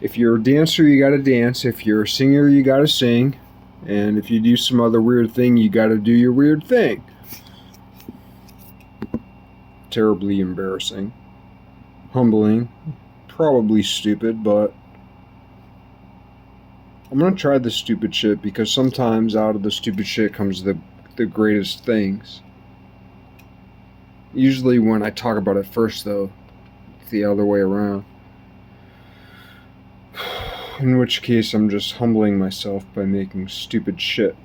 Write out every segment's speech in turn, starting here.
If you're a dancer, you gotta dance. If you're a singer, you gotta sing. And if you do some other weird thing, you gotta do your weird thing. Terribly embarrassing. Humbling. Probably stupid, but I'm gonna try the stupid shit because sometimes out of the stupid shit comes the greatest things. Usually when I talk about it first, though, it's the other way around. In which case, I'm just humbling myself by making stupid shit.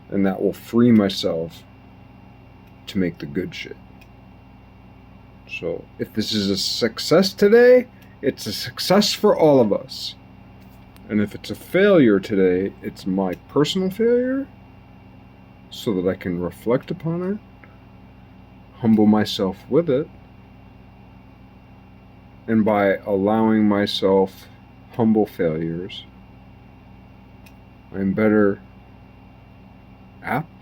And that will free myself to make the good shit. So, if this is a success today, it's a success for all of us. And if it's a failure today, it's my personal failure, so that I can reflect upon it, humble myself with it, and by allowing myself humble failures, I'm better aptitude.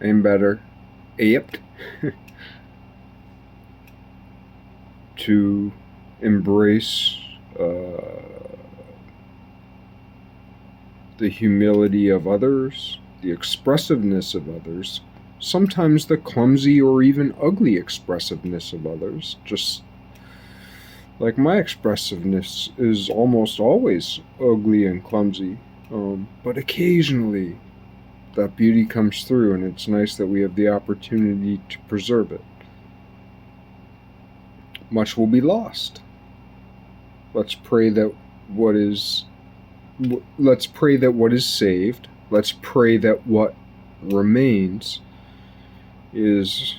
I'm better apt to embrace the humility of others, the expressiveness of others, sometimes the clumsy or even ugly expressiveness of others. Just like my expressiveness is almost always ugly and clumsy, but occasionally that beauty comes through, and it's nice that we have the opportunity to preserve it. Much will be lost. Let's pray that what is saved, let's pray that what remains is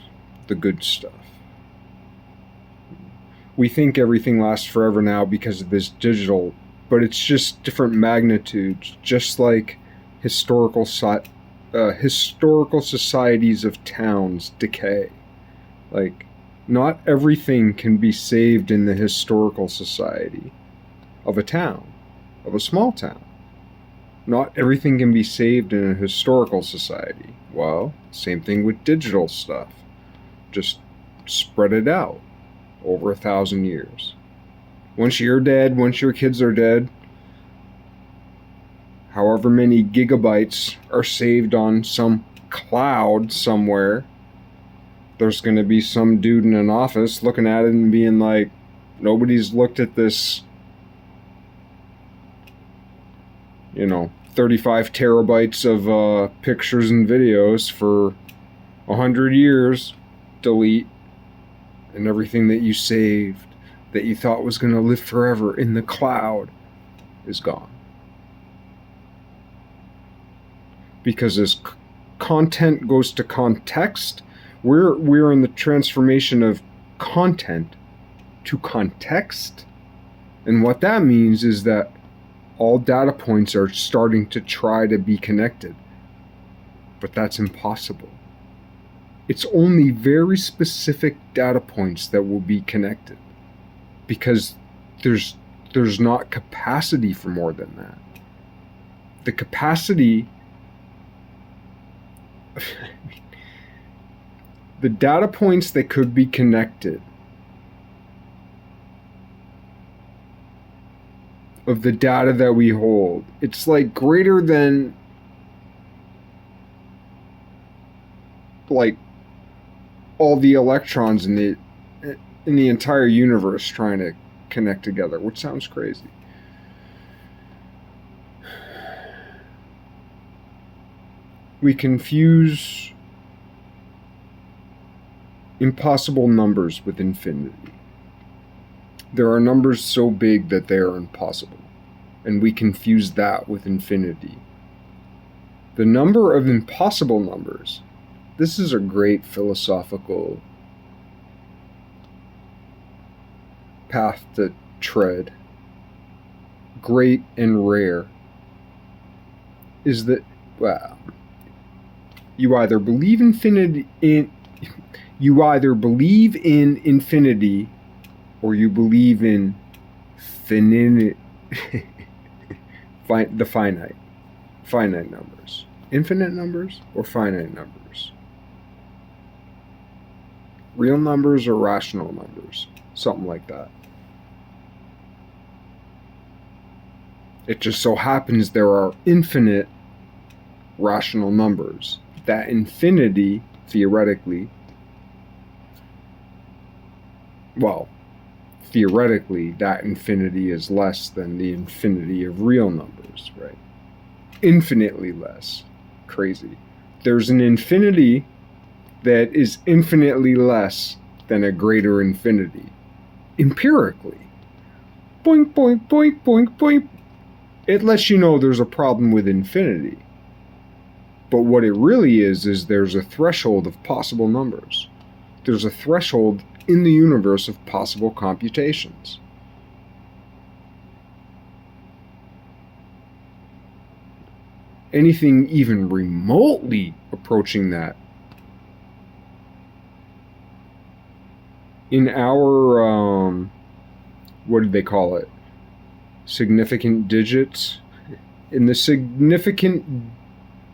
the good stuff. We think everything lasts forever now because of this digital, but it's just different magnitudes, just like historical societies of towns decay. Like, not everything can be saved in the historical society of a town, of a small town. Not everything can be saved in a historical society. Well, same thing with digital stuff. Just spread it out over 1,000 years. Once you're dead, once your kids are dead, however many gigabytes are saved on some cloud somewhere, there's going to be some dude in an office looking at it and being like, nobody's looked at this, 35 terabytes of pictures and videos for 100 years. Delete. And everything that you saved, that you thought was going to live forever in the cloud, is gone. Because as content goes to context, we're in the transformation of content to context. And what that means is that all data points are starting to try to be connected. But that's impossible. It's only very specific data points that will be connected, because there's not capacity for more than that. The capacity, the data points that could be connected of the data that we hold, it's like greater than like all the electrons in the entire universe trying to connect together, which sounds crazy. We confuse impossible numbers with infinity. There are numbers so big that they are impossible, and we confuse that with infinity. The number of impossible numbers. This is a great philosophical path to tread. Great and rare. Is that, well, you either believe in infinity, or you believe in the finite numbers. Infinite numbers or finite numbers. Real numbers or rational numbers. Something like that. It just so happens there are infinite rational numbers. That infinity, theoretically, that infinity is less than the infinity of real numbers, right? Infinitely less. Crazy. There's an infinity that is infinitely less than a greater infinity. Empirically. Boink, boink, boink, boink, boink. It lets you know there's a problem with infinity. But what it really is there's a threshold of possible numbers. There's a threshold in the universe of possible computations. Anything even remotely approaching that in our, what did they call it? Significant digits? In the significant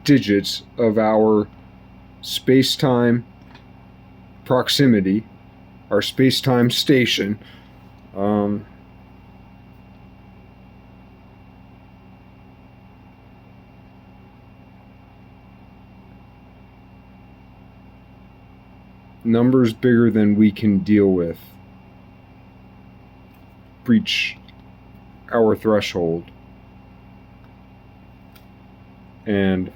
digits of our space-time proximity, our space-time station, numbers bigger than we can deal with breach our threshold, and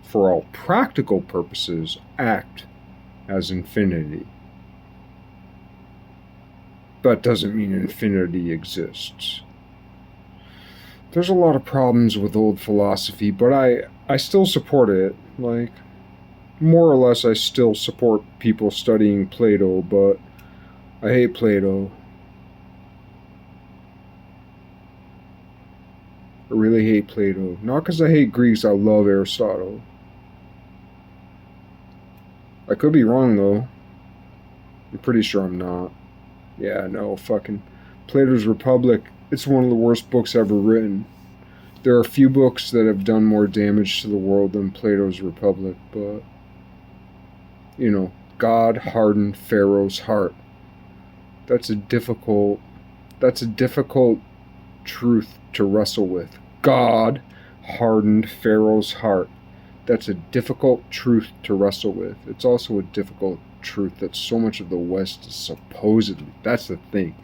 for all practical purposes act as infinity. That doesn't mean infinity exists. There's a lot of problems with old philosophy, but I still support it. Like, more or less I still support people studying Plato, but I hate Plato. I really hate Plato. Not because I hate Greeks, I love Aristotle. I could be wrong, though. I'm pretty sure I'm not. Yeah, no, fucking Plato's Republic, it's one of the worst books ever written. There are a few books that have done more damage to the world than Plato's Republic, but, you know, God hardened Pharaoh's heart. That's a difficult truth to wrestle with. God hardened Pharaoh's heart. That's a difficult truth to wrestle with. It's also a difficult truth that so much of the West is supposedly. That's the thing.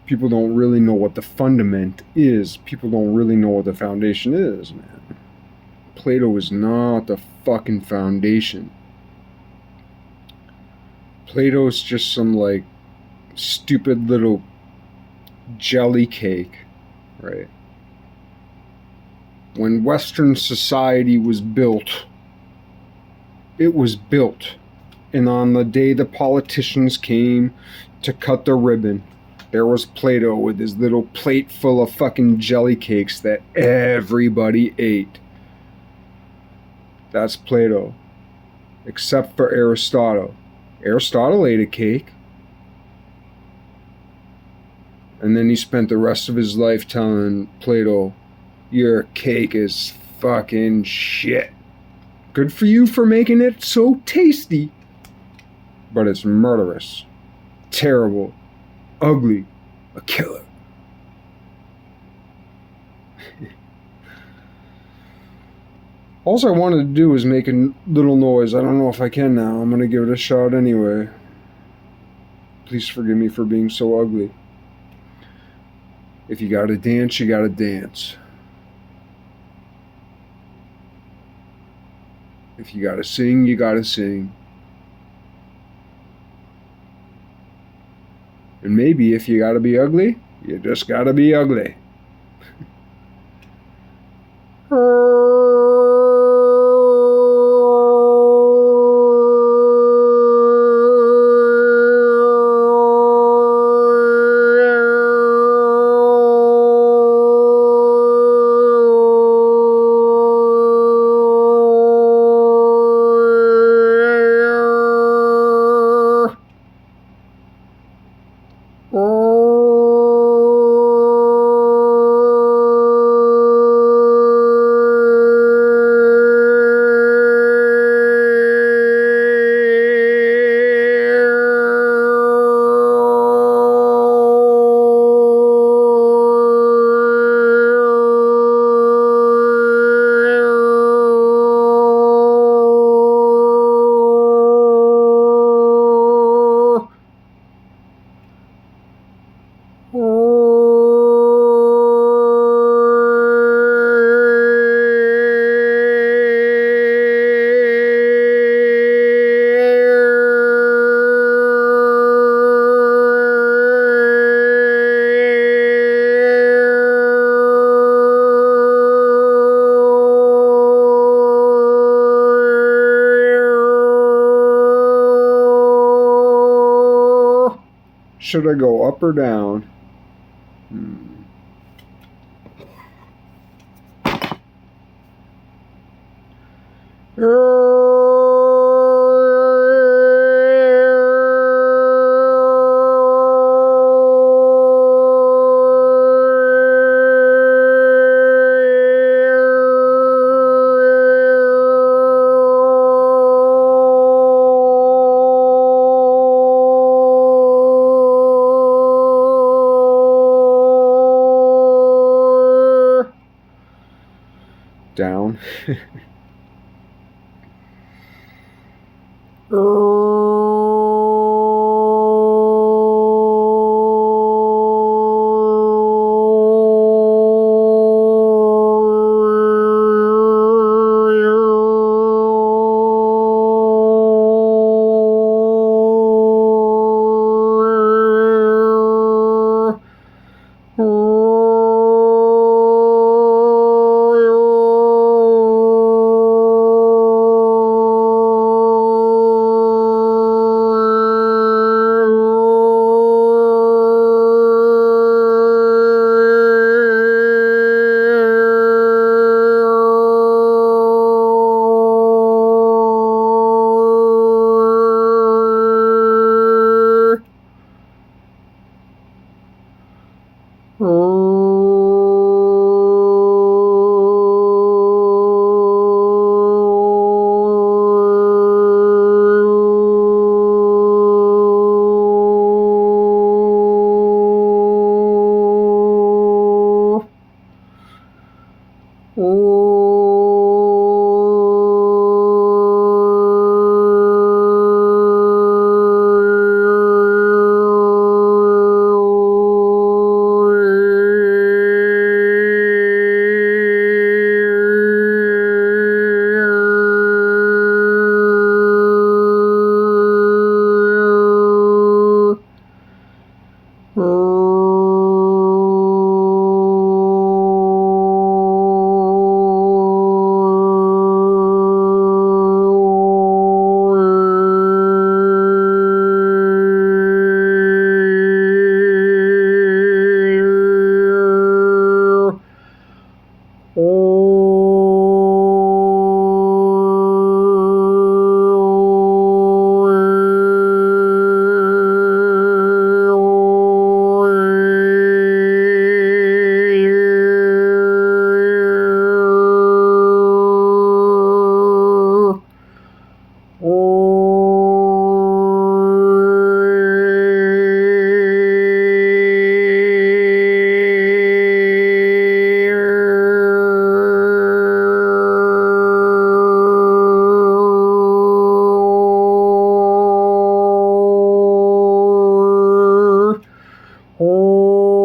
People don't really know what the fundament is. People don't really know what the foundation is, man. Plato is not the fucking foundation. Plato's just some, like, stupid little jelly cake, right? When Western society was built, it was built. And on the day the politicians came to cut the ribbon, there was Plato with his little plate full of fucking jelly cakes that everybody ate. That's Plato. Except for Aristotle. Aristotle ate a cake. And then he spent the rest of his life telling Plato, your cake is fucking shit. Good for you for making it so tasty. But it's murderous. Terrible. Ugly. A killer. All I wanted to do was make a little noise. I don't know if I can now. I'm going to give it a shot anyway. Please forgive me for being so ugly. If you gotta dance, you gotta dance. If you gotta sing, you gotta sing. And maybe if you gotta be ugly, you just gotta be ugly. Should I go up or down? Down. Oh.